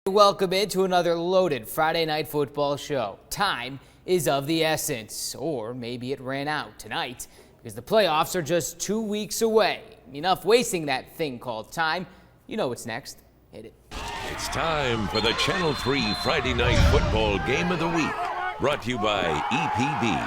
Welcome into another loaded Friday night football show. Time is of the essence, or maybe it ran out tonight because the playoffs are just 2 weeks away. Enough wasting that thing called time. You know what's next. Hit it. It's time for the Channel 3 Friday Night Football Game of the Week, brought to you by EPB.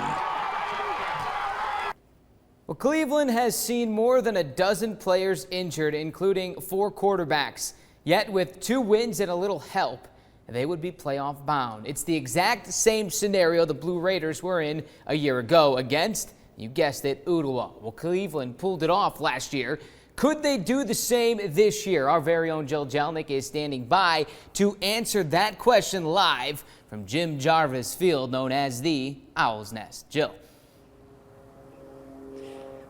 Well, Cleveland has seen more than a dozen players injured, including 4 quarterbacks. Yet with 2 wins and a little help, they would be playoff bound. It's the exact same scenario the Blue Raiders were in a year ago against, you guessed it, Ooltewah. Well, Cleveland pulled it off last year. Could they do the same this year? Our very own Jill Jelnick is standing by to answer that question live from Jim Jarvis Field, known as the Owl's Nest. Jill.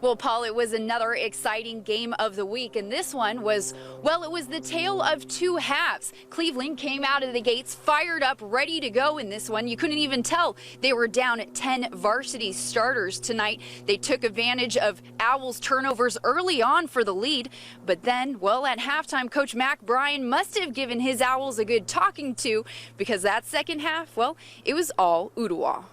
Well, Paul, it was another exciting game of the week, and this one was, well, it was the tale of 2 halves. Cleveland came out of the gates fired up, ready to go in this one. You couldn't even tell they were down at 10 varsity starters tonight. They took advantage of Owls' turnovers early on for the lead, but then, well, at halftime, Coach Mac Bryan must have given his Owls a good talking to, because that second half, well, it was all Ooltewah.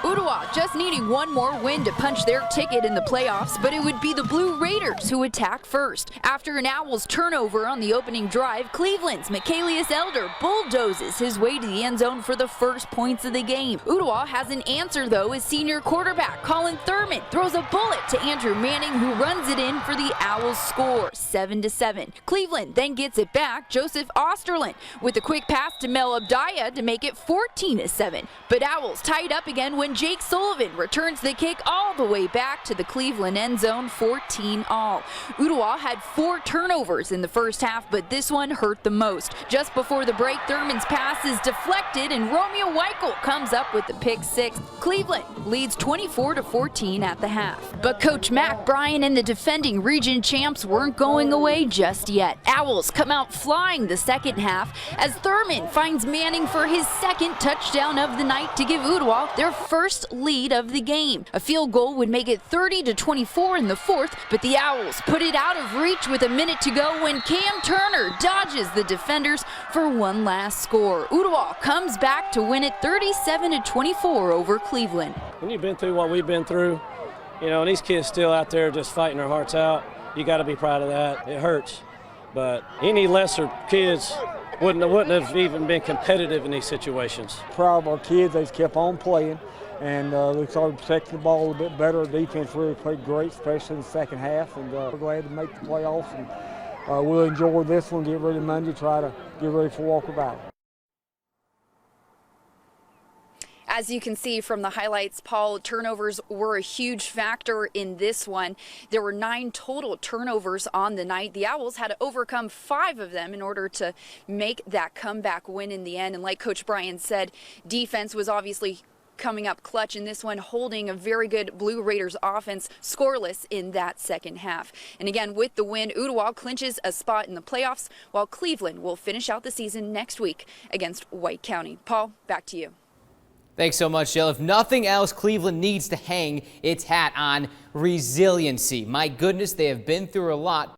Ooltewah just needing one more win to punch their ticket in the playoffs, but it would be the Blue Raiders who attack first. After an Owls turnover on the opening drive, Cleveland's Michaelius Elder bulldozes his way to the end zone for the first points of the game. Ooltewah has an answer, though, as senior quarterback Colin Thurman throws a bullet to Andrew Manning, who runs it in for the Owls score, 7-7. Cleveland then gets it back, Joseph Osterlin with a quick pass to Mel Abdaya to make it 14-7. But Owls tied up again when Jake Sullivan returns the kick all the way back to the Cleveland end zone, 14-all. Ooltewah had 4 turnovers in the first half, but this one hurt the most. Just before the break, Thurman's pass is deflected, and Romeo Weichel comes up with the pick 6. Cleveland leads 24-14 at the half. But Coach Mac Bryan and the defending region champs weren't going away just yet. Owls come out flying the second half as Thurman finds Manning for his second touchdown of the night to give Ooltewah their first lead of the game. A field goal would make it 30-24 in the fourth, but the Owls put it out of reach with a minute to go when Cam Turner dodges the defenders for one last score. Ooltewah comes back to win it 37-24 over Cleveland. When you've been through what we've been through, and these kids still out there just fighting their hearts out, you got to be proud of that. It hurts, but any lesser kids wouldn't have even been competitive in these situations. Proud of our kids. They've kept on playing, and we started protecting the ball a little bit better. Our defense really played great, especially in the second half, and we're glad to make the playoffs. And we'll enjoy this one, get ready Monday, try to get ready for Walker Valley. As you can see from the highlights, Paul, turnovers were a huge factor in this one. There were 9 total turnovers on the night. The Owls had to overcome 5 of them in order to make that comeback win in the end. And like Coach Bryan said, defense was obviously coming up clutch in this one, holding a very good Blue Raiders offense scoreless in that second half. And again, with the win, Ooltewah clinches a spot in the playoffs, while Cleveland will finish out the season next week against White County. Paul, back to you. Thanks so much, Jill. If nothing else, Cleveland needs to hang its hat on resiliency. My goodness, they have been through a lot.